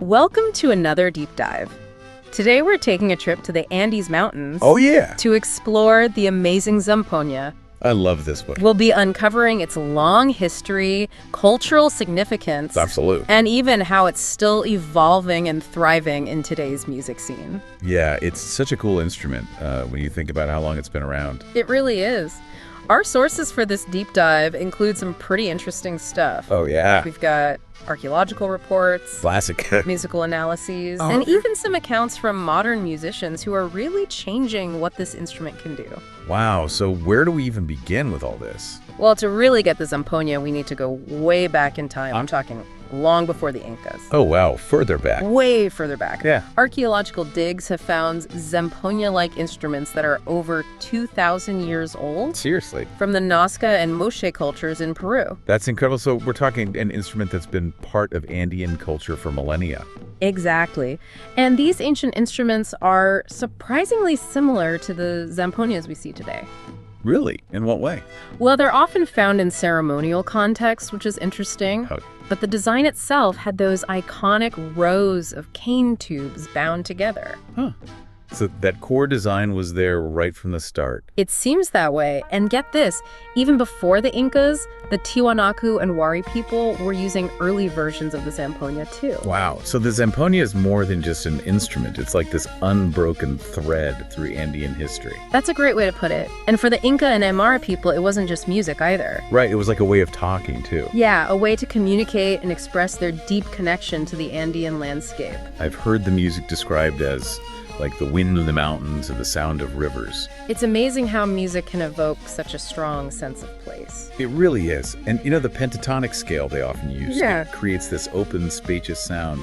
Welcome to another deep dive. Today we're taking a trip to the Andes Mountains. Oh, yeah. To explore the amazing Zampoña. I love this book. We'll be uncovering its long history, cultural significance, Absolutely. and even how it's still evolving and thriving in today's music scene. Yeah, it's such a cool instrument when you think about how long it's been around. It really is. Our sources for this deep dive include some pretty interesting stuff. Oh, yeah. We've got archaeological reports, Classic. musical analyses, and even some accounts from modern musicians who are really changing what this instrument can do. Wow, so where do we even begin with all this? Well, to really get the Zampoña, we need to go way back in time. I'm talking long before the Incas. Oh, wow, further back. Way further back. Yeah. Archaeological digs have found Zampoña-like instruments that are over 2,000 years old. Seriously. From the Nazca and Moche cultures in Peru. That's incredible. So we're talking an instrument that's been part of Andean culture for millennia. Exactly. And these ancient instruments are surprisingly similar to the Zampoñas we see today. Really? In what way? Well, they're often found in ceremonial contexts, which is interesting. Oh. But the design itself had those iconic rows of cane tubes bound together. Huh. So that core design was there right from the start. It seems that way. And get this, even before the Incas, the Tiwanaku and Wari people were using early versions of the Zampoña too. Wow. So the Zampoña is more than just an instrument. It's like this unbroken thread through Andean history. That's a great way to put it. And for the Inca and Aymara people, it wasn't just music either. Right. It was like a way of talking too. Yeah, a way to communicate and express their deep connection to the Andean landscape. I've heard the music described as like the wind in the mountains and the sound of rivers. It's amazing how music can evoke such a strong sense of place. It really is. And you know, the pentatonic scale they often use Yeah. creates this open, spacious sound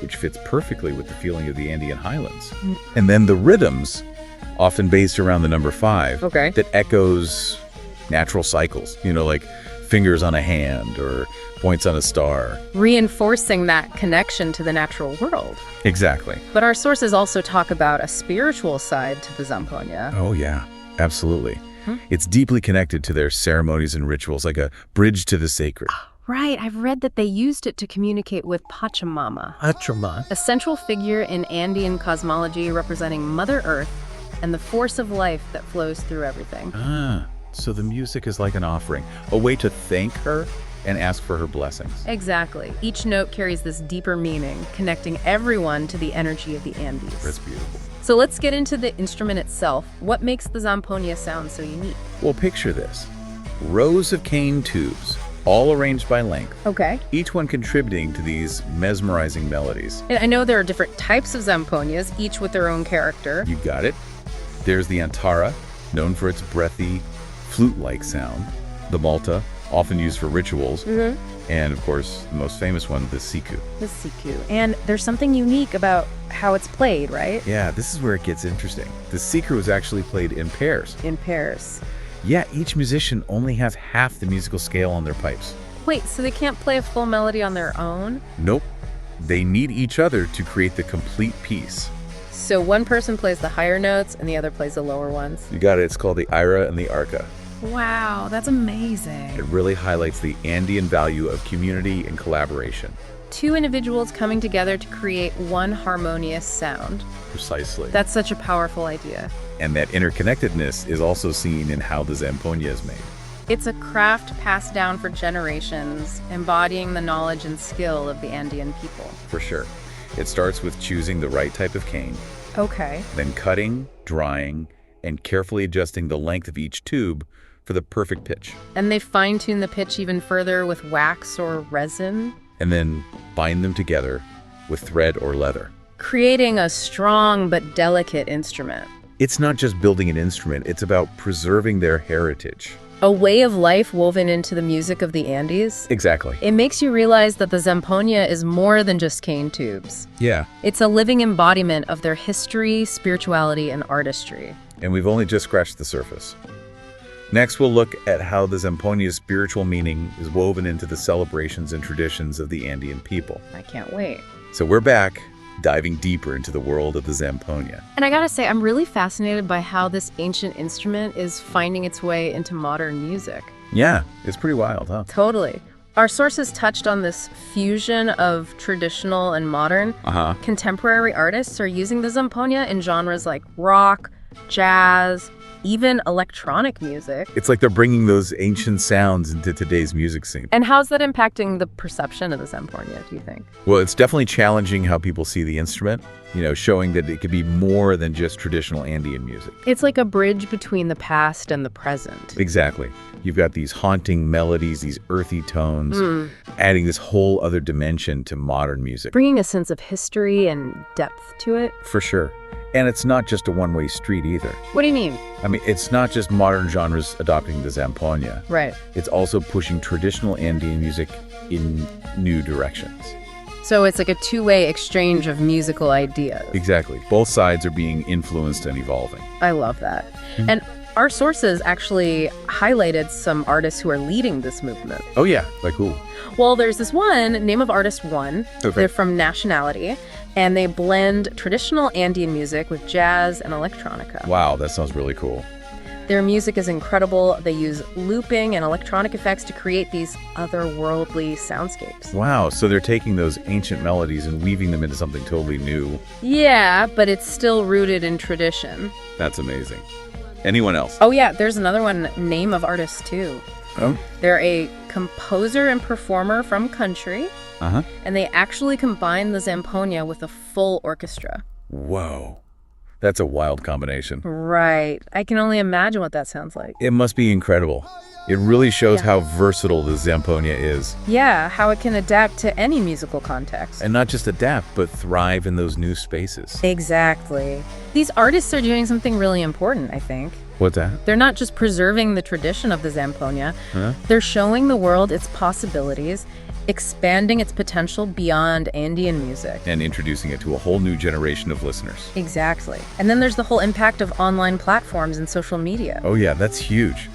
which fits perfectly with the feeling of the Andean highlands. And then the rhythms, often based around the number 5, that echoes natural cycles, you know, like fingers on a hand or points on a star. Reinforcing that connection to the natural world. Exactly. But our sources also talk about a spiritual side to the Zampoña. Oh, yeah, absolutely. It's deeply connected to their ceremonies and rituals, like a bridge to the sacred. Right, I've read that they used it to communicate with Pachamama, a central figure in Andean cosmology representing Mother Earth and the force of life that flows through everything. Ah, so the music is like an offering, a way to thank her and ask for her blessings. Exactly. Each note carries this deeper meaning, connecting everyone to the energy of the Andes. That's beautiful. So let's get into the instrument itself. What makes the Zampoña sound so unique? Well, picture this. Rows of cane tubes, all arranged by length, Okay. each one contributing to these mesmerizing melodies. And I know there are different types of Zampoñas, each with their own character. You got it. There's the antara, known for its breathy, flute-like sound. The malta, often used for rituals. And, of course, the most famous one, the Siku. The Siku. And there's something unique about how it's played, right? Yeah, this is where it gets interesting. The Siku is actually played in pairs. In pairs. Yeah, each musician only has half the musical scale on their pipes. Wait, so they can't play a full melody on their own? Nope. They need each other to create the complete piece. So one person plays the higher notes and the other plays the lower ones? You got it. It's called the ira and the arca. Wow, that's amazing. It really highlights the Andean value of community and collaboration. Two individuals coming together to create one harmonious sound. Precisely. That's such a powerful idea. And that interconnectedness is also seen in how the Zampoña is made. It's a craft passed down for generations, embodying the knowledge and skill of the Andean people. For sure. It starts with choosing the right type of cane, Okay. then cutting, drying, and carefully adjusting the length of each tube for the perfect pitch. And they fine-tune the pitch even further with wax or resin, And then bind them together with thread or leather. creating a strong but delicate instrument. It's not just building an instrument, it's about preserving their heritage. A way of life woven into the music of the Andes. Exactly. It makes you realize that the Zampoña is more than just cane tubes. Yeah. It's a living embodiment of their history, spirituality, and artistry. And we've only just scratched the surface. Next, we'll look at how the Zampoña's spiritual meaning is woven into the celebrations and traditions of the Andean people. I can't wait. So we're back, diving deeper into the world of the Zampoña. And I gotta say, I'm really fascinated by how this ancient instrument is finding its way into modern music. Yeah, it's pretty wild, huh? Totally. Our sources touched on this fusion of traditional and modern. Contemporary artists are using the Zampoña in genres like rock, jazz, even electronic music. It's like they're bringing those ancient sounds into today's music scene. And how's that impacting the perception of the Zampoña, do you think? Well, it's definitely challenging how people see the instrument, showing that it could be more than just traditional Andean music. It's like a bridge between the past and the present. Exactly. You've got these haunting melodies, these earthy tones, adding this whole other dimension to modern music. Bringing a sense of history and depth to it. For sure. And it's not just a one-way street either. What do you mean? I mean, it's not just modern genres adopting the Zampoña. Right. It's also pushing traditional Andean music in new directions. So it's like a two-way exchange of musical ideas. Exactly. Both sides are being influenced and evolving. I love that. And our sources actually highlighted some artists who are leading this movement. Oh, yeah. Like who? Well, there's this one, name of artist one. Okay. They're from Nationality, and they blend traditional Andean music with jazz and electronica. Wow, that sounds really cool. Their music is incredible. They use looping and electronic effects to create these otherworldly soundscapes. Wow, so they're taking those ancient melodies and weaving them into something totally new. Yeah, but it's still rooted in tradition. That's amazing. Anyone else? Oh yeah, there's another one, name of artist too. Oh? They're a composer and performer from country, and they actually combine the Zampoña with a full orchestra. Whoa. That's a wild combination. Right. I can only imagine what that sounds like. It must be incredible. It really shows how versatile the Zampoña is. Yeah, how it can adapt to any musical context. And not just adapt, but thrive in those new spaces. Exactly. These artists are doing something really important, I think. What's that? They're not just preserving the tradition of the Zampoña. They're showing the world its possibilities, expanding its potential beyond Andean music. And introducing it to a whole new generation of listeners. Exactly. And then there's the whole impact of online platforms and social media. Oh yeah, that's huge.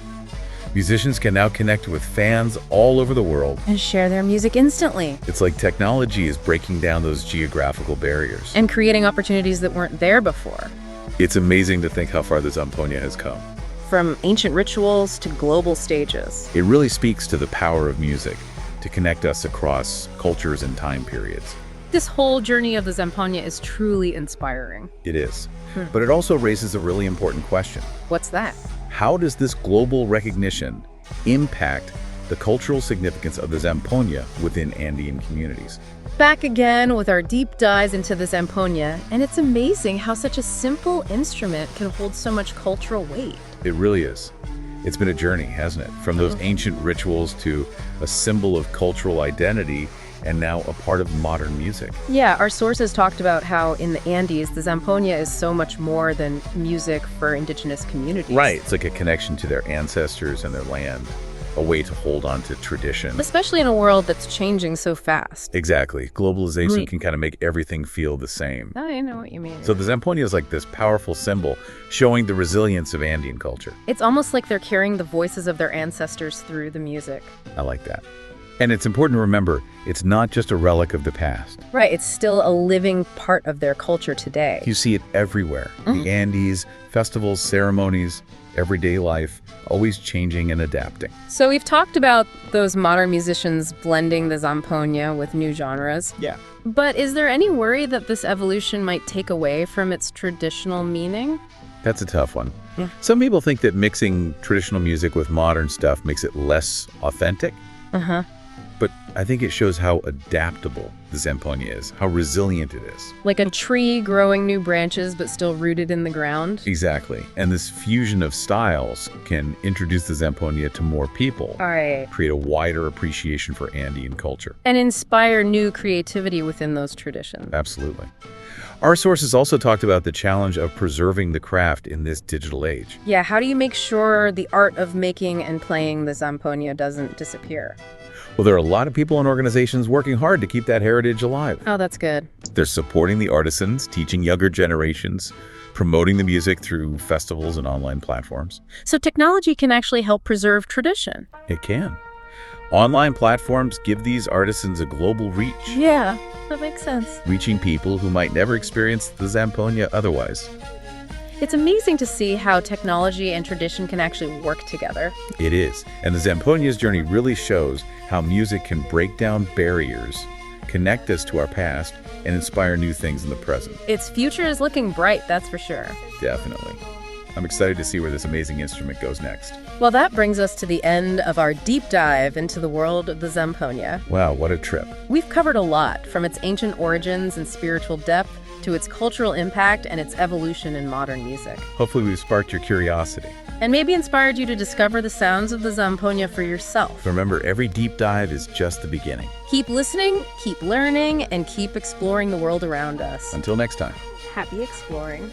Musicians can now connect with fans all over the world. And share their music instantly. It's like technology is breaking down those geographical barriers. And creating opportunities that weren't there before. It's amazing to think how far the Zampoña has come. From ancient rituals to global stages. It really speaks to the power of music to connect us across cultures and time periods. This whole journey of the Zampoña is truly inspiring. It is. But it also raises a really important question. What's that? How does this global recognition impact the cultural significance of the Zampoña within Andean communities? Back again with our deep dives into the Zampoña, and it's amazing how such a simple instrument can hold so much cultural weight. It really is. It's been a journey, hasn't it? From those ancient rituals to a symbol of cultural identity and now a part of modern music. Yeah, our sources talked about how in the Andes, the Zampoña is so much more than music for indigenous communities. Right. It's like a connection to their ancestors and their land, a way to hold on to tradition. Especially in a world that's changing so fast. Exactly. Globalization can kind of make everything feel the same. I know what you mean. So the Zampoña is like this powerful symbol showing the resilience of Andean culture. It's almost like they're carrying the voices of their ancestors through the music. I like that. And it's important to remember, it's not just a relic of the past. Right, it's still a living part of their culture today. You see it everywhere. The Andes, festivals, ceremonies, everyday life, always changing and adapting. So we've talked about those modern musicians blending the Zampoña with new genres. Yeah. But is there any worry that this evolution might take away from its traditional meaning? That's a tough one. Yeah. Some people think that mixing traditional music with modern stuff makes it less authentic. But I think it shows how adaptable the Zampoña is, how resilient it is. Like a tree growing new branches but still rooted in the ground? Exactly. And this fusion of styles can introduce the Zampoña to more people. All right. Create a wider appreciation for Andean culture. And inspire new creativity within those traditions. Absolutely. Our sources also talked about the challenge of preserving the craft in this digital age. Yeah, how do you make sure the art of making and playing the Zampoña doesn't disappear? Well, there are a lot of people and organizations working hard to keep that heritage alive. Oh, that's good. They're supporting the artisans, teaching younger generations, promoting the music through festivals and online platforms. So technology can actually help preserve tradition. It can. Online platforms give these artisans a global reach. Yeah, that makes sense. Reaching people who might never experience the Zampoña otherwise. It's amazing to see how technology and tradition can actually work together. It is. And the Zampoña's journey really shows how music can break down barriers, connect us to our past, and inspire new things in the present. Its future is looking bright, that's for sure. Definitely. I'm excited to see where this amazing instrument goes next. Well, that brings us to the end of our deep dive into the world of the Zampoña. Wow, what a trip. We've covered a lot, from its ancient origins and spiritual depth to its cultural impact and its evolution in modern music. Hopefully we've sparked your curiosity. And maybe inspired you to discover the sounds of the Zampoña for yourself. Remember, every deep dive is just the beginning. Keep listening, keep learning, and keep exploring the world around us. Until next time. Happy exploring.